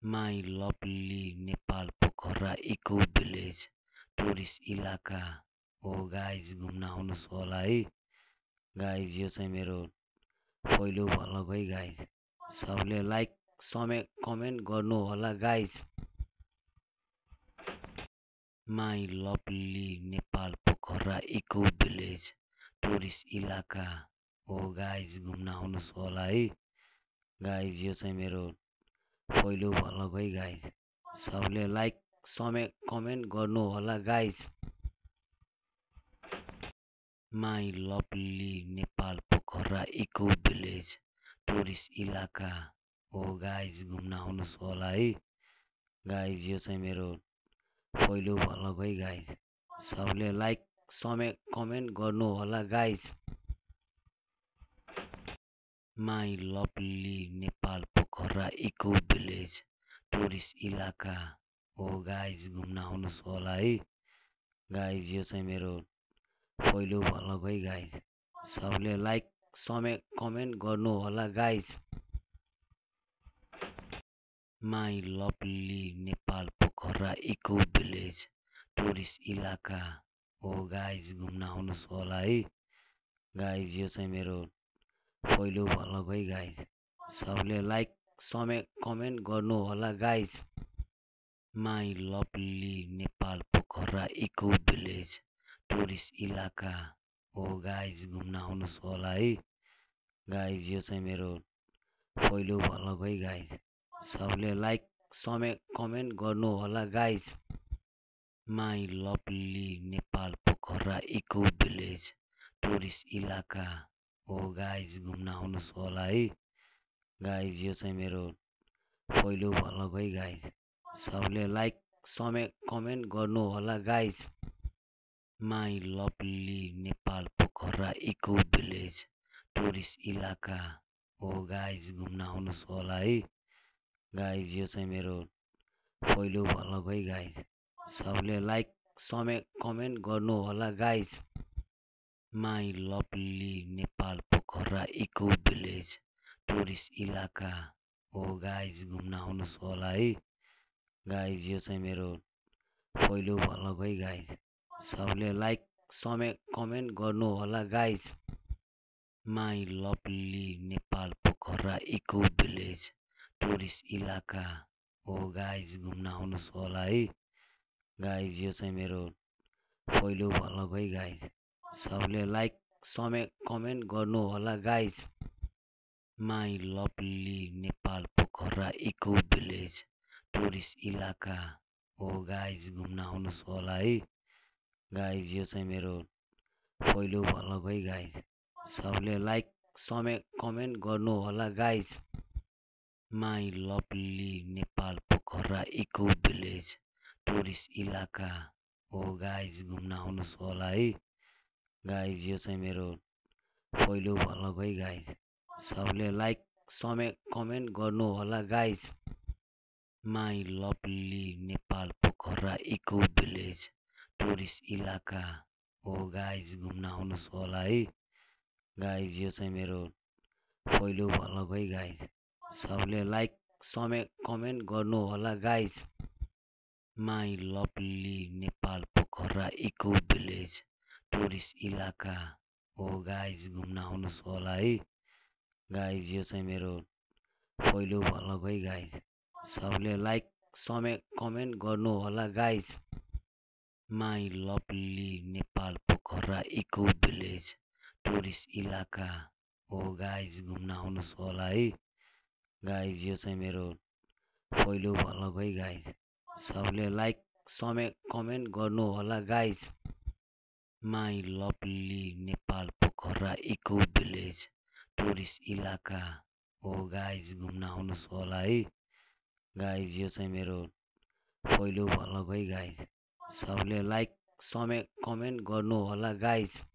My lovely Nepal Pokhara eco village tourist इलाका हो guys, घुम्न आउनुहोस् होला है गाइज। यो चाहिँ मेरो पहिलो भ्लग है गाइज। सबले लाइक समेत कमेन्ट गर्नु होला guys. My lovely Nepal Pokhara eco village tourist इलाका हो गाइज, घुम्न आउनुहोस् होला है गाइज। यो चाहिँ मेरो पहिलो भ्लग है गाइज। सबले लाइक समेत कमेन्ट गर्नु होला guys. My lovely Nepal Pokhara eco village tourist इलाका हो गाइज, घुम्न आउनुहोस् होला है गाइज। यो चाहिँ मेरो पहिलो भ्लग है गाइज। सबले लाइक समेत कमेन्ट गर्नु होला guys. My lovely Nepal Pokhara eco village tourist इलाका हो गाइज, घुम्न आउनुहोस् होला है गाइज। यो चाहिँ मेरो पहिलो भ्लग है गाइज। सबले लाइक समेत कमेन्ट गर्नु होला guys. My lovely Nepal Pokhara eco village tourist इलाका हो गाइज, घुम्न आउनुहोस् होला है गाइज। यो चाहिँ मेरो पहिलो भ्लग है गाइज। सबले लाइक समेत कमेन्ट गर्नु होला guys. My lovely Nepal Pokhara eco village tourist इलाका हो गाइज, घुम्न आउनुहोस् होला है गाइज। यो चाहिँ मेरो पहिलो भ्लग है गाइज। सबले लाइक समेत कमेन्ट गर्नु होला guys. My lovely Nepal Pokhara eco village tourist इलाका हो गाइज, घुम्न आउनुहोस् होला है गाइज। यो चाहिँ मेरो पहिलो भ्लग है गाइज। सबले लाइक समेत कमेन्ट गर्नु होला guys. My lovely Nepal Pokhara eco village tourist इलाका हो गाइज, घुम्न आउनुहोस् होला है गाइज। यो चाहिँ मेरो पहिलो भ्लग है गाइज। सबले लाइक समेत कमेन्ट गर्नु होला guys. My lovely Nepal Pokhara eco village tourist इलाका हो गाइज, घुम्न आउनुहोस् होला है गाइज। यो चाहिँ मेरो पहिलो भ्लग है गाइज। सबले लाइक समेत कमेन्ट गर्नु होला guys. My lovely Nepal Pokhara eco village tourist इलाका हो गाइज, घुम्न आउनुहोस् होला है गाइज। यो चाहिँ मेरो पहिलो भ्लग है गाइज। सबले लाइक समेत कमेन्ट गर्नु होला guys. My lovely Nepal Pokhara eco village tourist इलाका हो गाइज, घुम्न आउनुहोस् होला है गाइज। यो चाहिँ मेरो पहिलो भ्लग है गाइज। सबले लाइक समेत कमेन्ट गर्नु होला guys. My lovely Nepal Pokhara eco village tourist इलाका हो गाइज, घुम्न आउनुहोस् होला है गाइज। यो चाहिँ मेरो पहिलो भ्लग है गाइज। सबले लाइक समेत कमेन्ट गर्नु होला guys. My lovely Nepal Pokhara eco village tourist इलाका हो गाइज, घुम्न आउनुहोस् होला है गाइज। यो चाहिँ मेरो पहिलो भ्लग है गाइज। सबले लाइक समेत कमेन्ट गर्नु होला guys. My lovely Nepal Pokhara eco village tourist इलाका हो गाइज, घुम्न आउनुहोस् होला है गाइज। यो चाहिँ मेरो पहिलो भ्लग है गाइज। सबले लाइक समेत कमेन्ट गर्नु होला guys. My lovely Nepal Pokhara eco village tourist इलाका हो गाइज, घुम्न आउनुहोस् होला है गाइज। यो चाहिँ मेरो पहिलो भ्लग है गाइज। सबले लाइक समेत कमेन्ट गर्नु होला guys. My lovely Nepal Pokhara eco village tourist इलाका हो गाइज, घुम्न आउनुहोस् होला है गाइज। यो चाहिँ मेरो पहिलो भ्लग है गाइज। सबले लाइक समेत कमेन्ट गर्नु होला guys.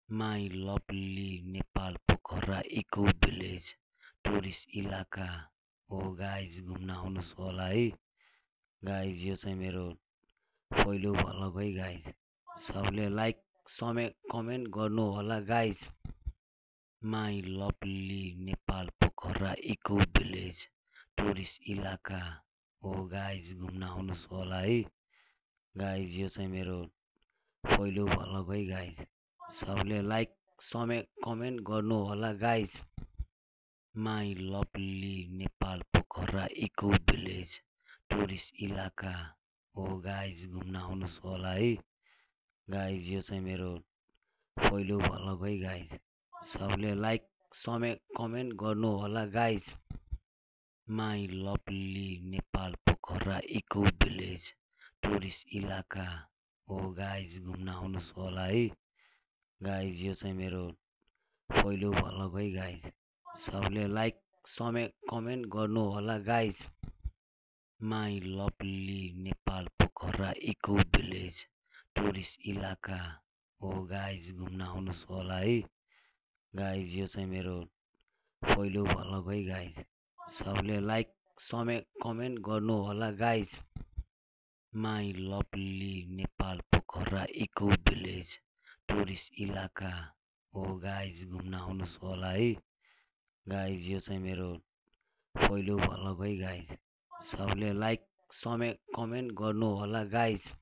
My lovely Nepal Pokhara eco village tourist इलाका हो गाइज, घुम्न आउनुहोस् होला है गाइज। यो चाहिँ मेरो पहिलो भ्लग है गाइज। सबले लाइक समेत कमेन्ट गर्नु होला guys. My lovely Nepal Pokhara eco village tourist इलाका हो गाइज, घुम्न आउनुहोस् होला है गाइज। यो चाहिँ मेरो पहिलो भ्लग है गाइज। सबले लाइक समेत कमेन्ट गर्नु होला guys. My lovely Nepal Pokhara eco village tourist इलाका हो गाइज, घुम्न आउनुहोस् होला है गाइज। यो चाहिँ मेरो पहिलो भ्लग है गाइज। सबले लाइक समेत कमेन्ट गर्नु होला guys. My lovely Nepal Pokhara eco village tourist इलाका हो गाइज, घुम्न आउनुहोस् होला है गाइज। यो चाहिँ मेरो पहिलो भ्लग है गाइज। सबले लाइक समेत कमेन्ट गर्नु होला guys. My lovely Nepal Pokhara eco village tourist इलाका हो गाइज, घुम्न आउनुहोस् होला है गाइज। यो चाहिँ मेरो पहिलो भ्लग है गाइज। सबले लाइक समेत कमेन्ट गर्नु होला guys. My lovely Nepal Pokhara eco village tourist इलाका हो गाइज, घुम्न आउनुहोस् होला है गाइज। यो चाहिँ मेरो पहिलो भ्लग है गाइज। सबले लाइक समेत कमेन्ट गर्नु होला guys.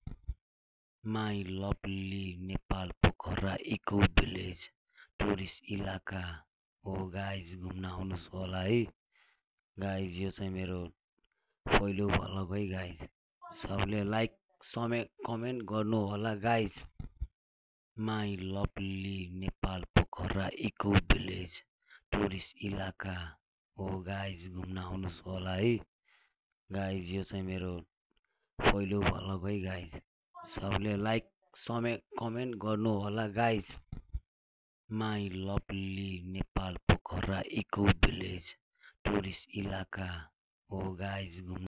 My lovely Nepal Pokhara eco village tourist इलाका हो गाइज, घुम्न आउनुहोस् होला है गाइज। यो चाहिँ मेरो पहिलो भ्लग है गाइज। सबले लाइक समेत कमेन्ट गर्नु होला guys. My lovely Nepal Pokhara eco village tourist इलाका हो गाइज, घुम्न आउनुहोस् होला है गाइज। यो चाहिँ मेरो पहिलो भ्लग है गाइज। सबले लाइक समेत कमेन्ट गर्नु होला guys. My lovely Nepal Pokhara eco village tourist इलाका हो गाइज, घुम्न